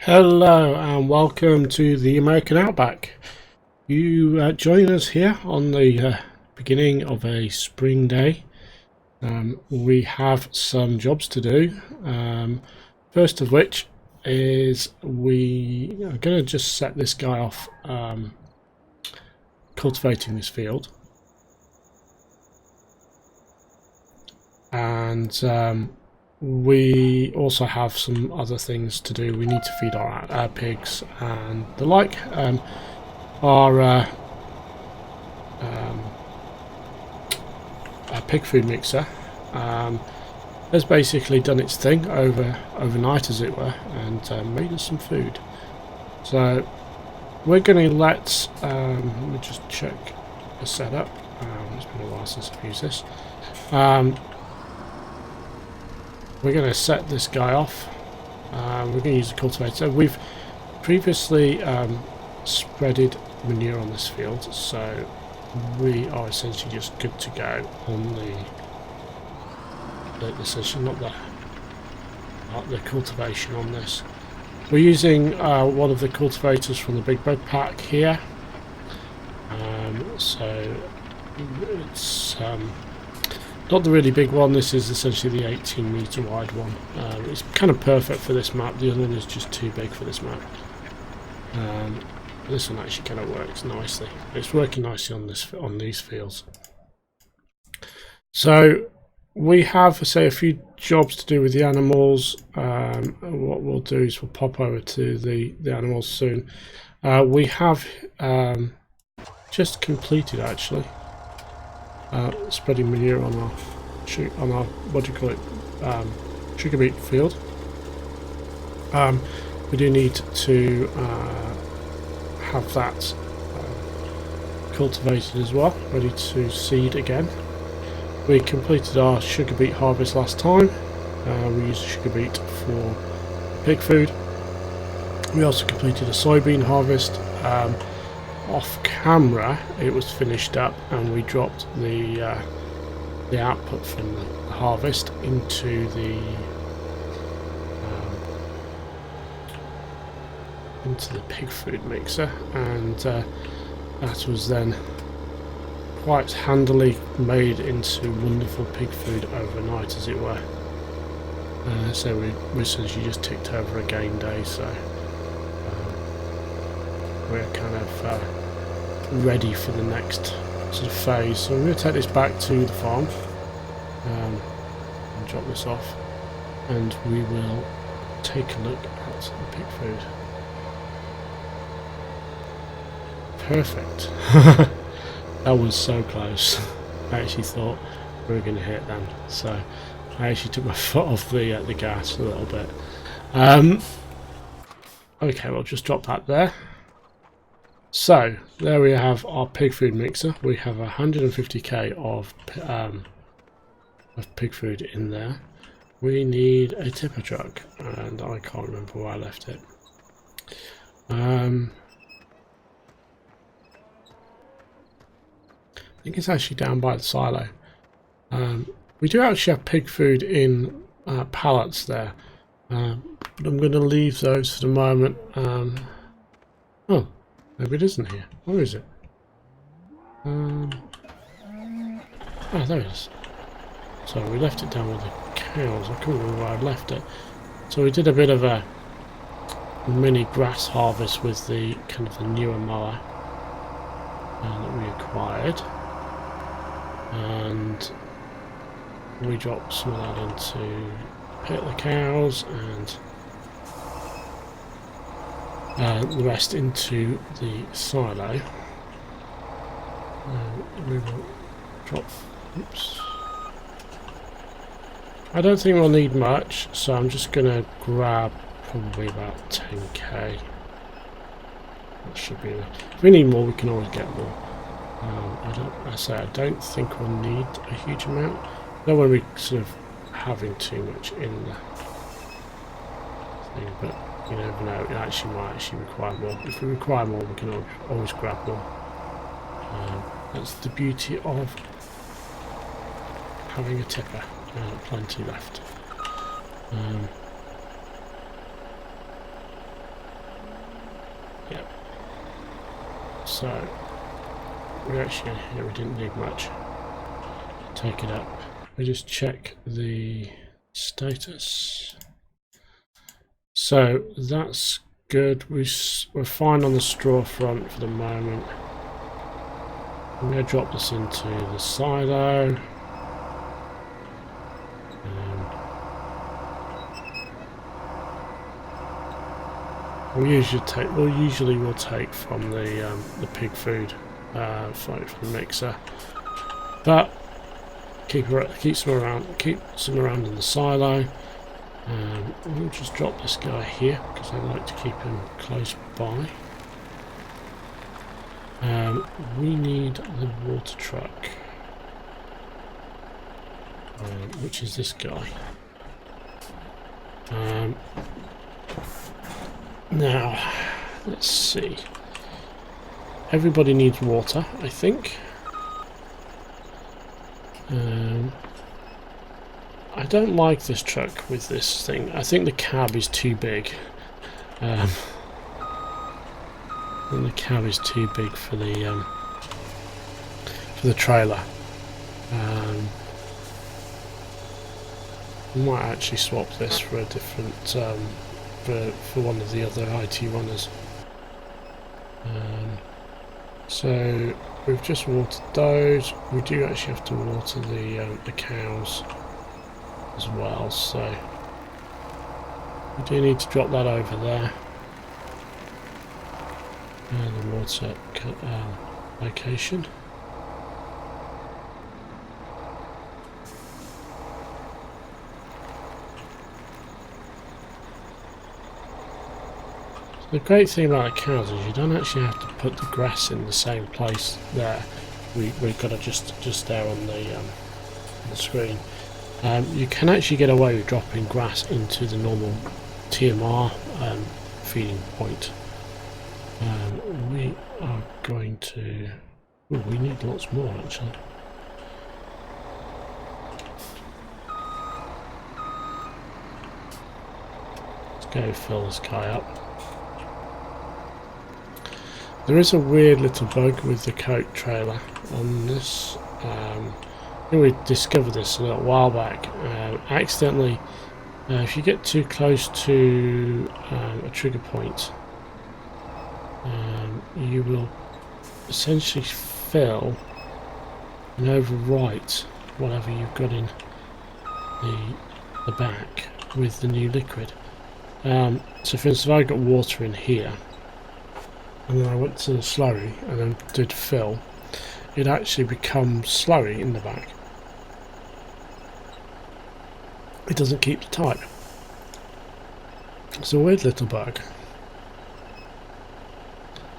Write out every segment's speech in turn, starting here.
Hello and welcome to the American Outback. You join us here on the beginning of a spring day. We have some jobs to do. First of which is we are going to just set this guy off cultivating this field. And we also have some other things to do. We need to feed our pigs and the like. Our pig food mixer has basically done its thing overnight, as it were, and made us some food. So we're going to let me just check the setup. It's been a while since I've used this. We're going to set this guy off. We're going to use a cultivator. We've previously spreaded manure on this field, so we are essentially just good to go on the session, not the cultivation on this. We're using one of the cultivators from the Big Bug pack here. So it's not the really big one. This is essentially the 18-meter wide one. It's kind of perfect for this map. The other one is just too big for this map. This one actually kind of works nicely. It's working nicely on these fields. So we have, say, a few jobs to do with the animals. What we'll do is we'll pop over to the animals soon. We have just completed actually spreading manure on our what do you call it, sugar beet field. We do need to have that cultivated as well, ready to seed again. We completed our sugar beet harvest last time. We used sugar beet for pig food. We also completed a soybean harvest. Off camera it was finished up, and we dropped the output from the harvest into the pig food mixer, and that was then quite handily made into wonderful pig food overnight, as it were. So we essentially just ticked over a game day, so we're kind of ready for the next sort of phase. So I'm going to take this back to the farm and drop this off, and we will take a look at the pig food. Perfect. That was so close. I actually thought we were going to hit them, so I actually took my foot off the gas a little bit. Okay, we'll just drop that there. So there we have our pig food mixer. We have 150k of pig food in there. We need a tipper truck, and I can't remember where I left it. I think it's actually down by the silo. We do actually have pig food in pallets there, but I'm going to leave those for the moment. Oh, maybe it isn't here. Where is it? Oh, there it is. So we left it down with the cows. I couldn't remember where I left it. So we did a bit of a mini grass harvest with the kind of the newer mower that we acquired, and we dropped some of that into pit the cows, and the rest into the silo. We will drop. Oops. I don't think we'll need much, so I'm just going to grab probably about 10k. That should be enough. If we need more, we can always get more. I don't think we'll need a huge amount. I don't want to be sort of having too much in the thing, but you never know. It actually might require more. If we require more, we can always grab more. That's the beauty of having a tipper. Plenty left. Yep. So we actually, yeah, we didn't need much. Take it up. We just check the status. So that's good. We're fine on the straw front for the moment. I'm going to drop this into the silo. We'll usually take from the pig food from the mixer, but keep some around in the silo. We'll just drop this guy here because I like to keep him close by. We need the water truck, which is this guy. Now, let's see. Everybody needs water, I think. I don't like this truck with this thing. I think the cab is too big. And the cab is too big for the trailer. We might actually swap this for a different for one of the other IT runners. So we've just watered those. We do actually have to water the cows as well, so we do need to drop that over there. And the water location. The great thing about the cows is you don't actually have to put the grass in the same place there. We've got it just there on the screen. You can actually get away with dropping grass into the normal TMR feeding point. We are going to... Ooh, we need lots more actually. Let's go fill this guy up. There is a weird little bug with the coat trailer on this. I think we discovered this a little while back. Accidentally, if you get too close to a trigger point, you will essentially fill and overwrite whatever you've got in the back with the new liquid. So for instance, if I got water in here, and then I went to the slurry and then did fill, it actually becomes slurry in the back. It doesn't keep the type. It's a weird little bug.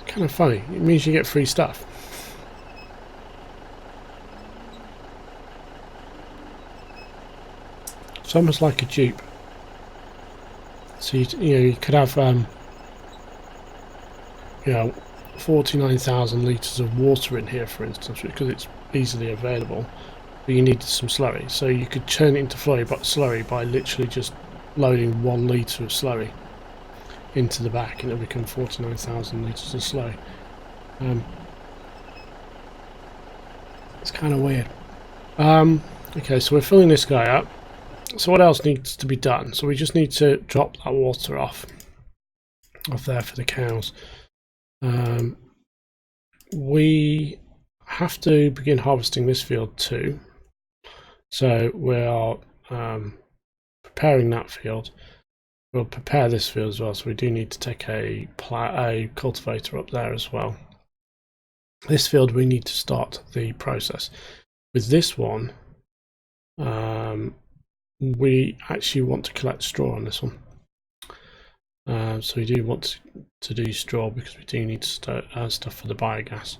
It's kind of funny. It means you get free stuff. It's almost like a dupe. So you could have 49,000 litres of water in here, for instance, because it's easily available, but you needed some slurry. So you could turn it into slurry by literally just loading 1 litre of slurry into the back, and it'll become 49,000 litres of slurry. It's kind of weird. Okay, so we're filling this guy up. So what else needs to be done? So we just need to drop that water off there for the cows. We have to begin harvesting this field too, so we are preparing that field. We'll prepare this field as well, so we do need to take a cultivator up there as well. This field we need to start the process. With this one, we actually want to collect straw on this one. So we do want to do straw because we do need stuff for the biogas.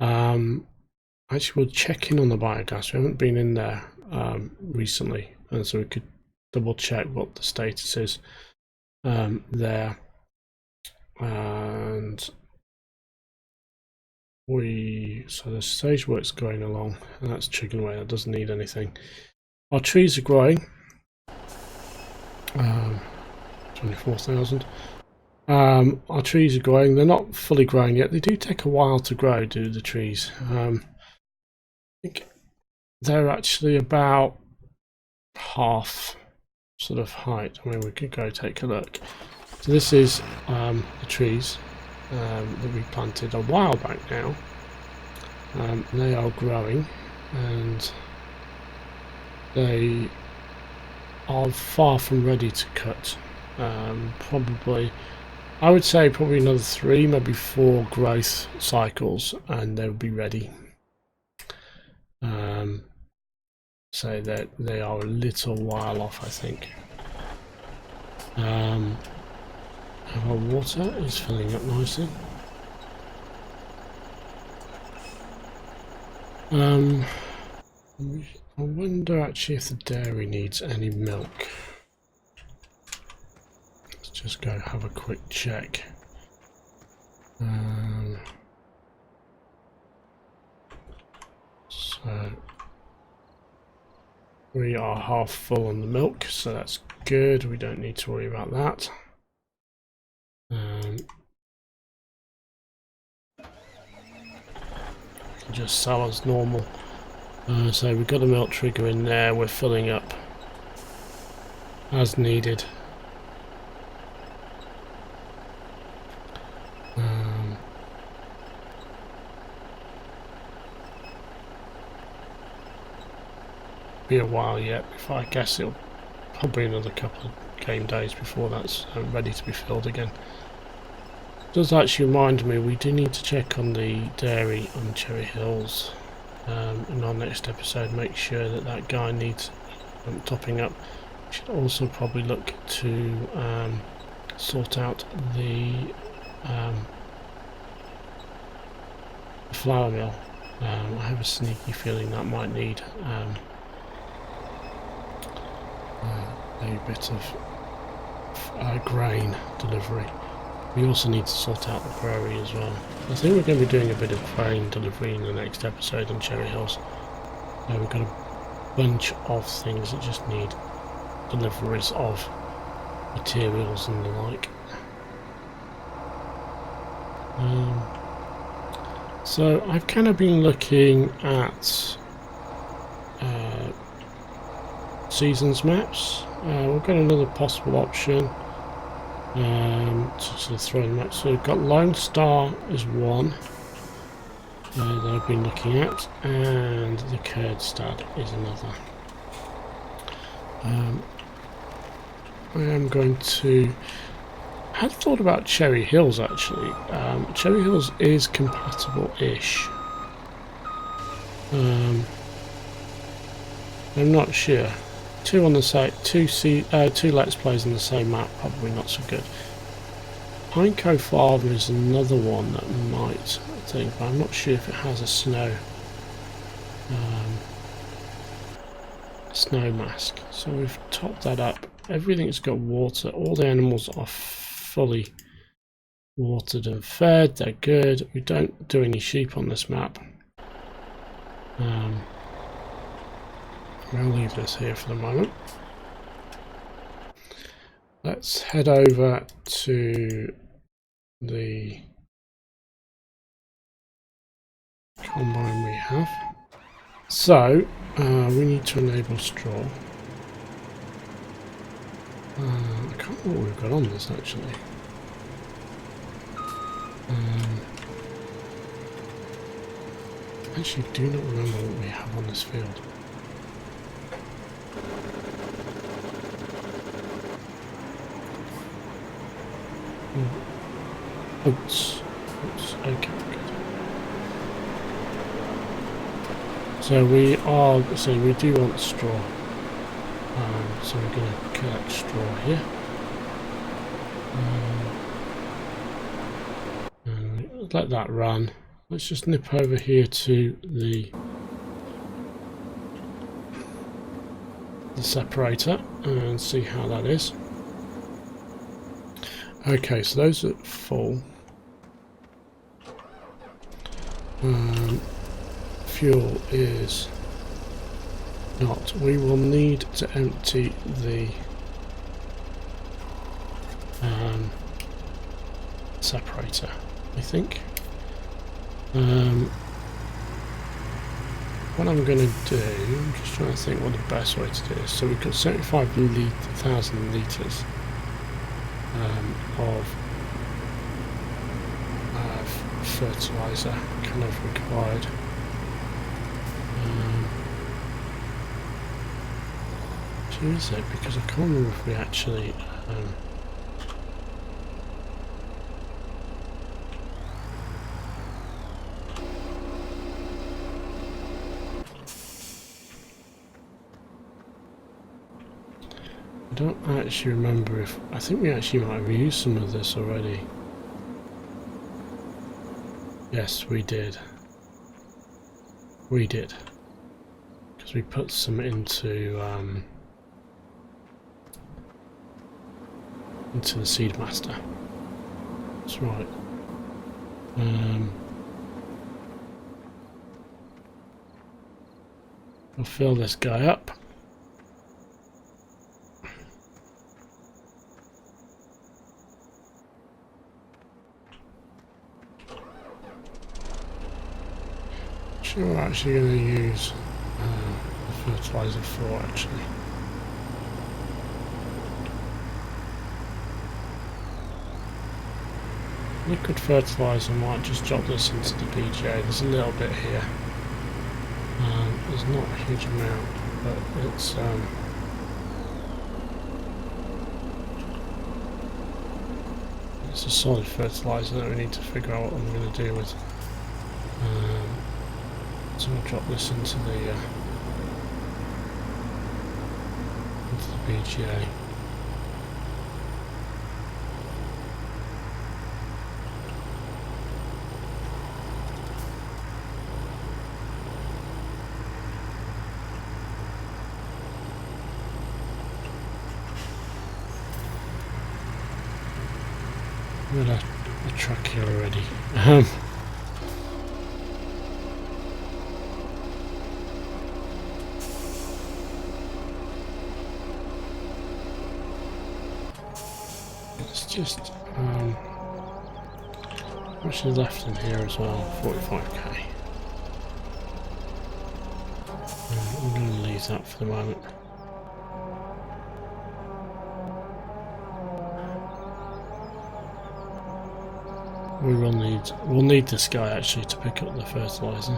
Actually, we'll check in on the biogas. We haven't been in there recently, and so we could double check what the status is there. And so the stage work's going along, and that's chicken away. That doesn't need anything. Our trees are growing. 24,000. Our trees are growing. They're not fully grown yet. They do take a while to grow, do the trees. I think they're actually about half sort of height. I mean, we could go take a look. So this is the trees that we planted a while back now. They are growing and they are far from ready to cut. Probably, I would say probably another 3, maybe 4 growth cycles and they'll be ready. So that they are a little while off, I think. Our water is filling up nicely. I wonder actually if the dairy needs any milk. Let's just go have a quick check. So we are half full on the milk, so that's good. We don't need to worry about that. Just sell as normal. So we've got a milk trigger in there. We're filling up as needed. Be a while yet before, I guess it'll probably another couple of game days before that's ready to be filled again. Does actually remind me we do need to check on the dairy on Cherry Hills in our next episode. Make sure that that guy needs topping up. We should also probably look to sort out the flour mill. I have a sneaky feeling that might need a bit of grain delivery. We also need to sort out the prairie as well. I think we're going to be doing a bit of grain delivery in the next episode on Cherry Hills. We've got a bunch of things that just need deliveries of materials and the like. So I've kind of been looking at seasons maps. We've got another possible option to sort of throw in the map. So we've got Lone Star is one that I've been looking at, and the Kurdstad is another. I am going to... I had thought about Cherry Hills actually. Cherry Hills is compatible-ish. I'm not sure. Two on the same, two Let's Plays on the same map, probably not so good. Pineco Farm is another one that might, I think, but I'm not sure if it has a snow mask. So we've topped that up. Everything's got water. All the animals are fully watered and fed. They're good. We don't do any sheep on this map. I'll leave this here for the moment. Let's head over to the combine we have. So, we need to enable straw. I can't remember what we've got on this actually. I actually do not remember what we have on this field. Oats. Okay, good. So we do want straw. So we're going to collect straw here. And let that run. Let's just nip over here to the separator and see how that is. Okay, so those are full. Fuel is not. We will need to empty the separator, I think. What I'm going to do, I'm just trying to think what the best way to do this. So we've got 75,000 litres of fertiliser kind of required. Who is it? Because I can't remember if we actually I don't actually remember if... I think we actually might have used some of this already. Yes, we did. We did. Because we put some into the Seed Master. That's right. I'll fill this guy up. Sure, we're actually going to use the fertilizer for actually. Liquid fertilizer, might just drop this into the BGA. There's a little bit here. There's not a huge amount, but it's a solid fertilizer that we need to figure out what I'm going to do with. So I'll drop this into the BGA. We've got a truck here already. It's just how much is left in here as well? 45k. I'm going to leave that for the moment. We'll need this guy actually to pick up the fertilizer.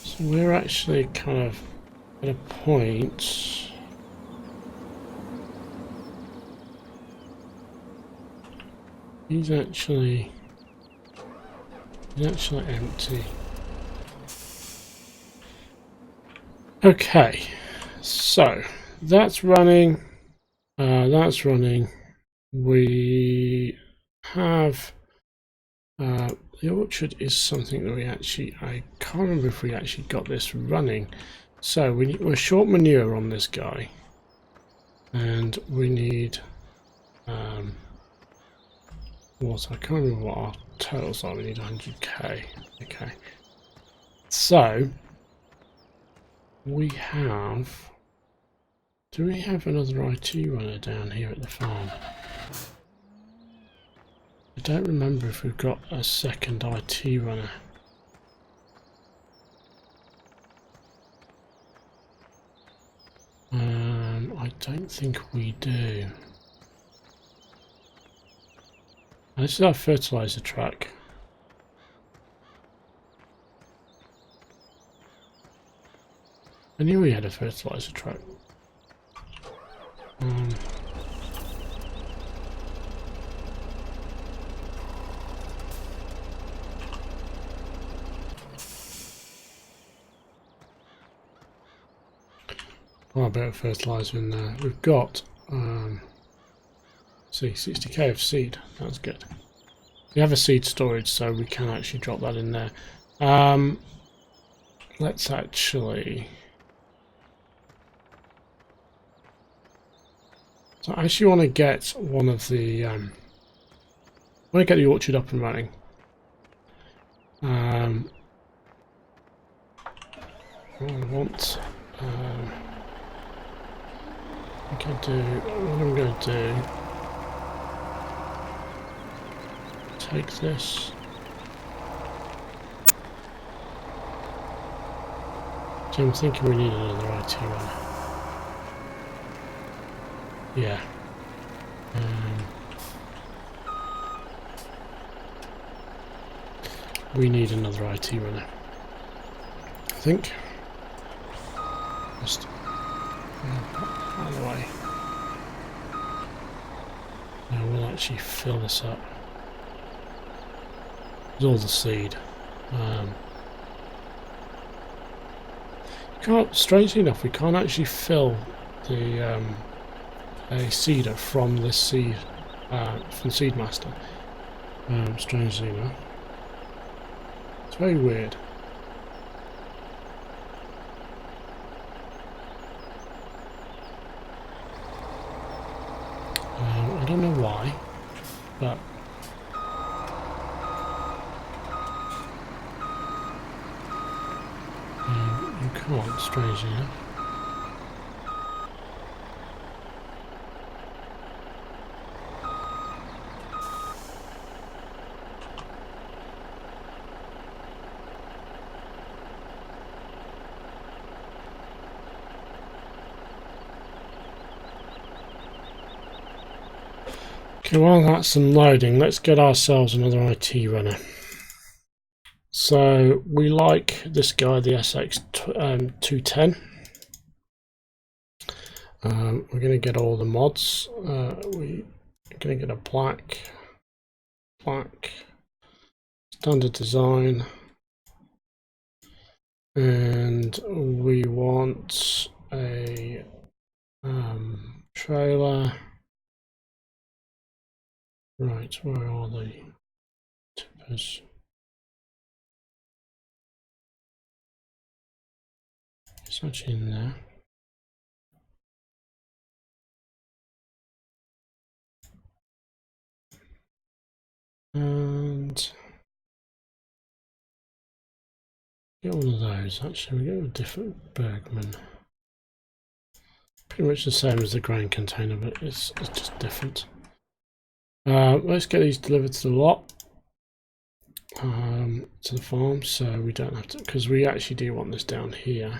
So we're actually kind of at a point. He's actually empty. Okay, so that's running. That's running. We have the orchard is something that I can't remember if we actually got this running. So we're short manure on this guy, and we need what I can't remember what our totals are. We need 100k. Okay, so we have. Do we have another IT runner down here at the farm? I don't remember if we've got a second IT runner. I don't think we do. This is our fertilizer truck. I knew we had a fertilizer truck. Quite a bit of fertilizer in there. We've got See, 60k of seed. That's good. We have a seed storage, so we can actually drop that in there. Let's actually... So I actually want to get one of the... I want to get the orchard up and running. I want... I can do... What I'm going to do... Take this. So I'm thinking we need another IT runner. Yeah. We need another IT runner. I think. Just out of the way. Now we'll actually fill this up. There's all the seed. Strangely enough, we can't actually fill the a seeder from this seed from Seedmaster. Strangely enough, it's very weird. I don't know why, but you can't, strangely enough. Okay, while that's unloading, let's get ourselves another IT runner. So we like this guy, the SX210. We're going to get all the mods. We're going to get a black, standard design, and we want a trailer. Right, where are the tippers? It's actually in there. And get one of those. Actually, we get a different Bergman. Pretty much the same as the grain container, but it's just different. Let's get these delivered to the lot, to the farm, so we don't have to, because we actually do want this down here.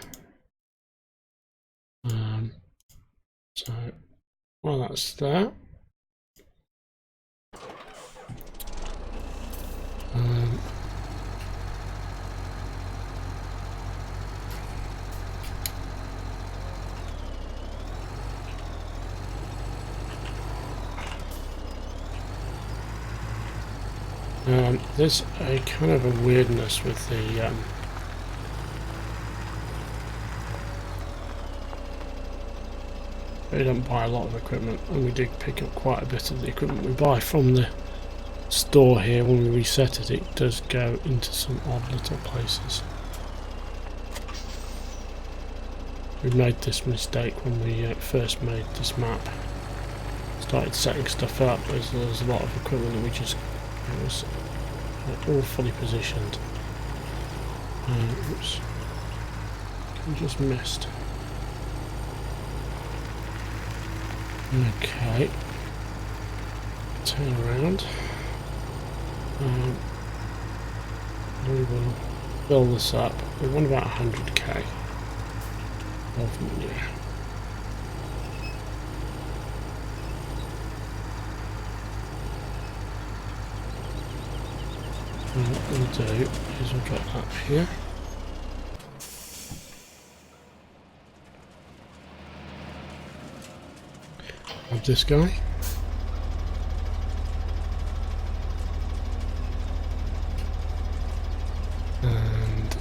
So while that's there, there's a kind of a weirdness with the we don't buy a lot of equipment, and we do pick up quite a bit of the equipment we buy from the store here. When we reset it, it does go into some odd little places. We made this mistake when we first made this map. Started setting stuff up. There's a lot of equipment that we just, it was all fully positioned. Oops, I just missed. Okay, turn around. We will build this up. We want about 100k. Yeah. And what we'll do is we'll drop that here. Grab this guy. And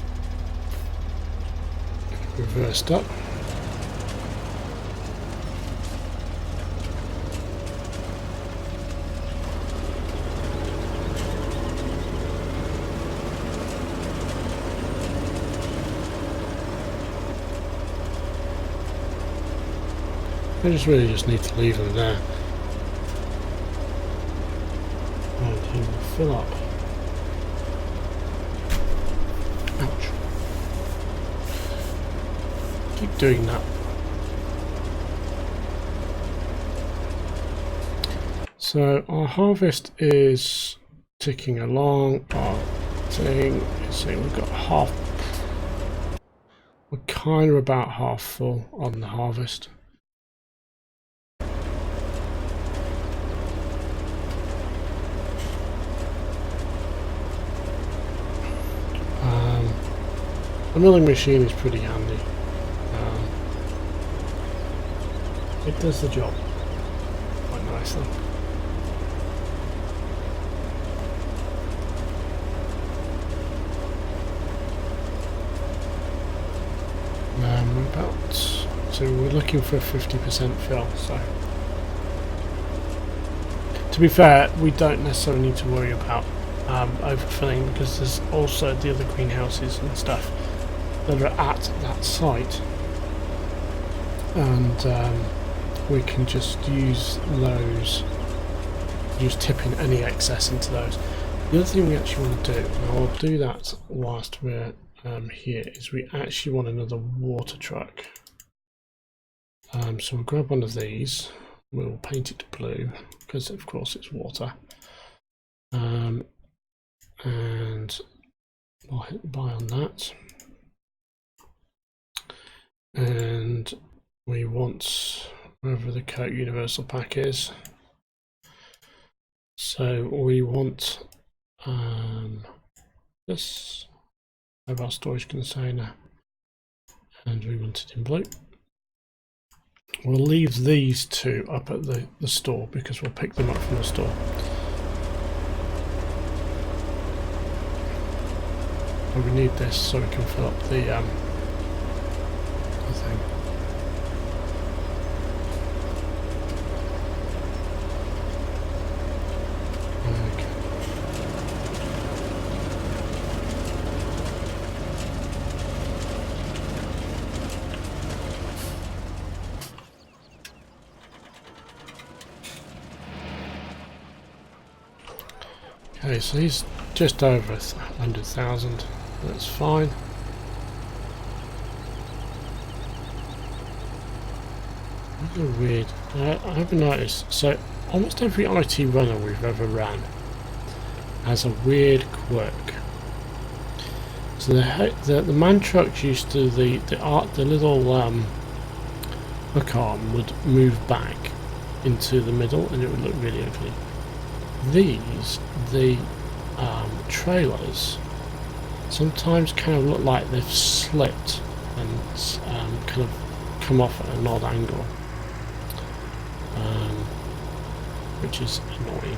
reversed up. I just need to leave them there. And he will fill up. Ouch. Keep doing that. So our harvest is ticking along. Our thing is saying we've got half. We're kind of about half full on the harvest. The milling machine is pretty handy. It does the job quite nicely. So we're looking for a 50% fill. So to be fair, we don't necessarily need to worry about overfilling, because there's also the other greenhouses and stuff that are at that site, and we can just use those, use tipping any excess into those. The other thing we actually want to do, and I'll do that whilst we're here, is we actually want another water truck. So we'll grab one of these, we'll paint it blue because of course it's water, and I'll hit buy on that. And we want wherever the coat universal pack is, so we want this mobile storage container, and we want it in blue. We'll leave these two up at the store because we'll pick them up from the store. And we need this so we can fill up the thing. Okay, so he's just over 100,000. That's fine. That's a weird. I haven't noticed. So almost every IT runner we've ever ran has a weird quirk. So the man trucks used to the little hook arm would move back into the middle, and it would look really ugly. The trailers sometimes kind of look like they've slipped and kind of come off at an odd angle, which is annoying.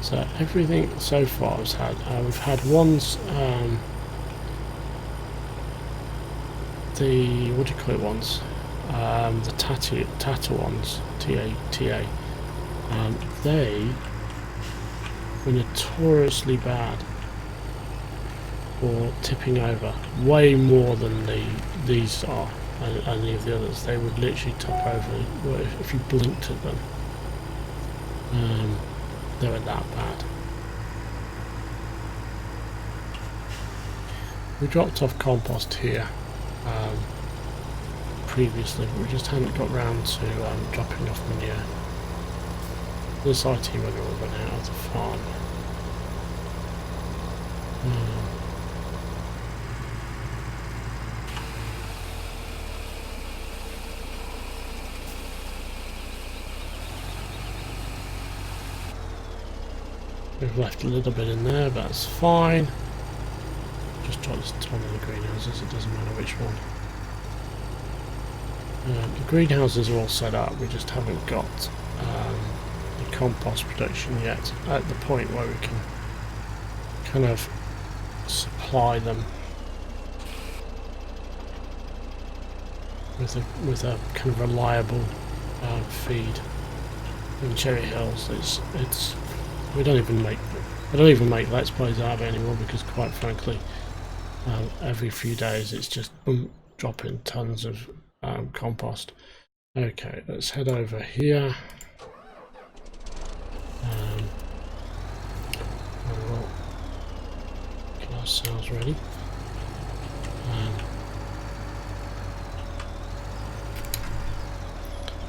So everything so far has had we've had ones the what do you call it ones? The tattoo ones, TA. They were notoriously bad for tipping over, way more than these are, and any of the others. They would literally tip over if you blinked at them. They were that bad. We dropped off compost here previously, but we just hadn't got round to dropping off manure. This IT runner will run out of the farm. We've left a little bit in there, but that's fine. Just try this to one of the greenhouses, it doesn't matter which one. The greenhouses are all set up, we just haven't got the compost production yet at the point where we can kind of supply them with a kind of reliable feed. In Cherry Hills, I don't even make Let's Plays out of it anymore, because quite frankly Every few days it's just boom, dropping tons of compost. Okay, let's head over here. We'll get ourselves ready.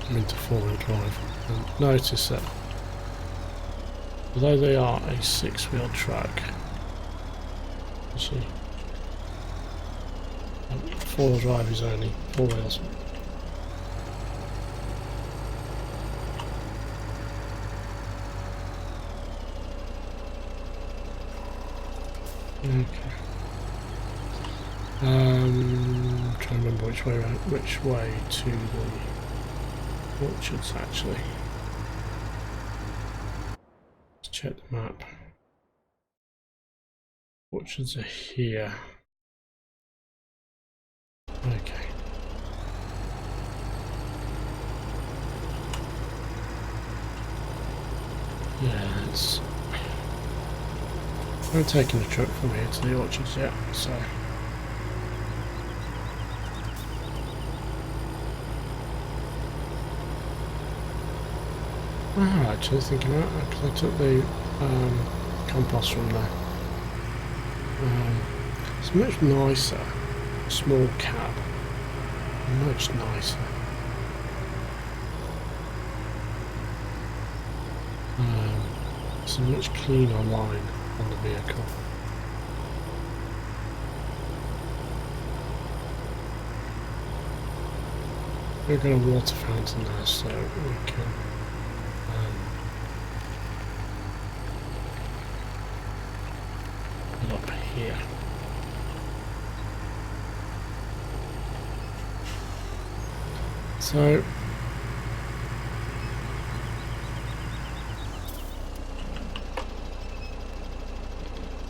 I'm into four-wheel drive. And notice that although they are a six-wheel truck, you see, four-wheel drive is only four wheels. Okay. I'm trying to remember which way to the orchards actually. Let's check the map. Orchards are here. Okay. Yeah, it's. I'm taking the truck from here to the orchards yet, so. Wow, actually thinking about that, because I took the compost from there. It's much nicer, small cab, much nicer. It's a much cleaner line on the vehicle. We've got a water fountain there, so we can put up here. So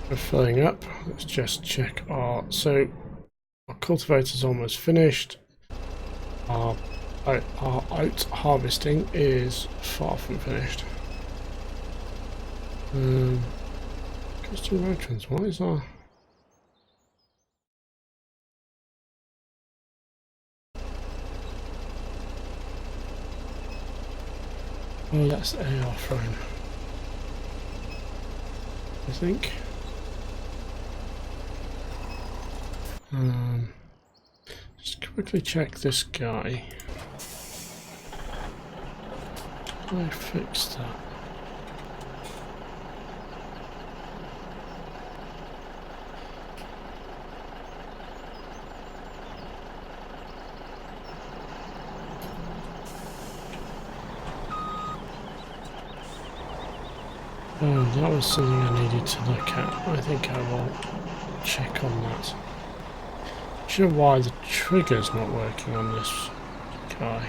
we're filling up. Let's just check our cultivator's almost finished. Our oat harvesting is far from finished. Custom road trends. What is our? Oh, that's the AR frame, I think. Just quickly check this guy. I fixed that. Oh, that was something I needed to look at. I think I will check on that. Not sure why the trigger's not working on this guy.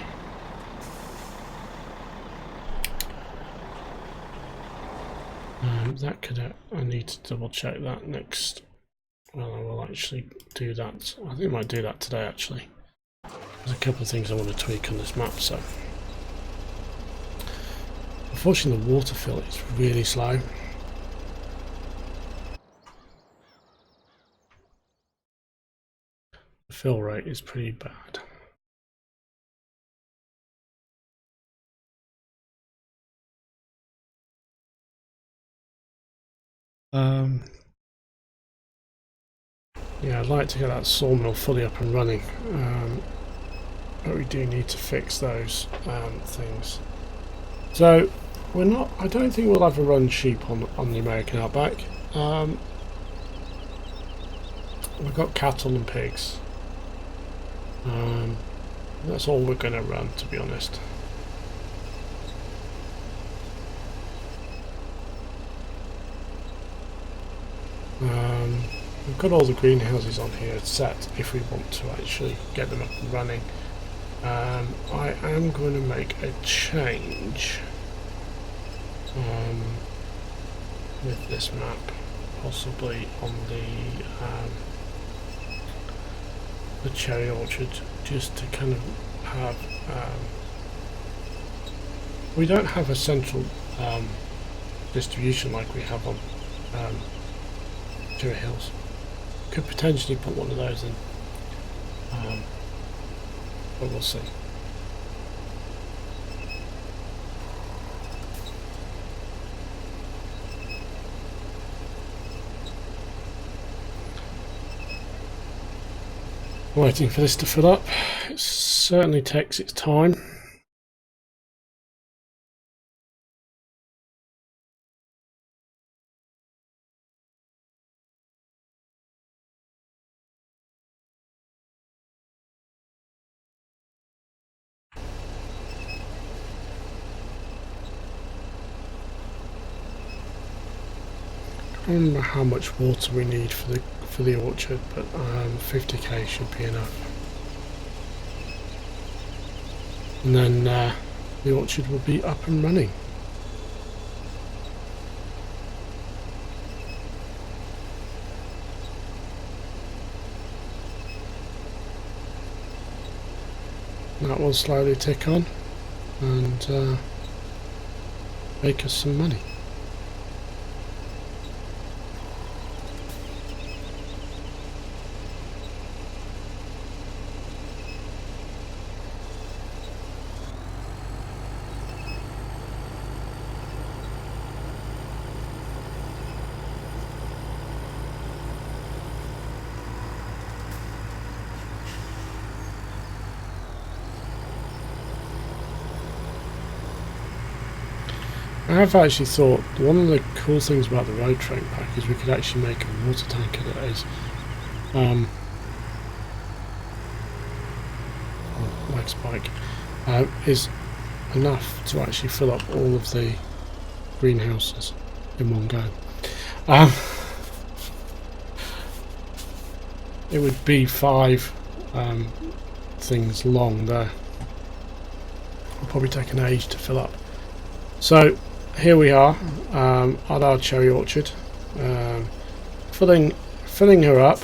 That could. I need to double check that next. Well, I will actually do that. I think I might do that today actually. There's a couple of things I want to tweak on this map, so. Unfortunately, the water fill is really slow. The fill rate is pretty bad. Yeah, I'd like to get that sawmill fully up and running, but we do need to fix those things. So we're not. I don't think we'll ever run sheep on the American Outback. We've got cattle and pigs. That's all we're going to run, to be honest. We've got all the greenhouses on here set if we want to actually get them up and running. I am going to make a change with this map, possibly on the cherry orchard, just to kind of have we don't have a central distribution like we have on Cherry Hills. Could potentially put one of those in, but we'll see. Waiting for this to fill up. It certainly takes its time. I don't know how much water we need for the orchard, but 50k should be enough. And then the orchard will be up and running. And that will slowly tick on and make us some money. I've actually thought one of the cool things about the road train pack is we could actually make a water tanker that is like spike is enough to actually fill up all of the greenhouses in one go. It would be 5 things long there. It'll probably take an age to fill up. So here we are at our cherry orchard, filling her up.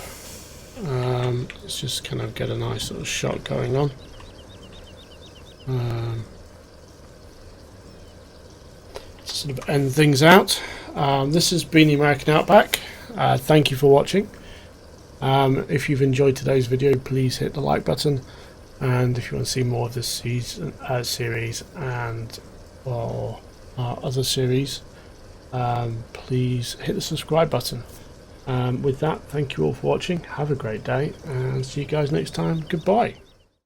Let's just kind of get a nice little shot going on. To sort of end things out. This has been the American Outback. Thank you for watching. If you've enjoyed today's video, please hit the like button, and if you want to see more of this series and or our other series, please hit the subscribe button. With that, thank you all for watching. Have a great day and see you guys next time. Goodbye.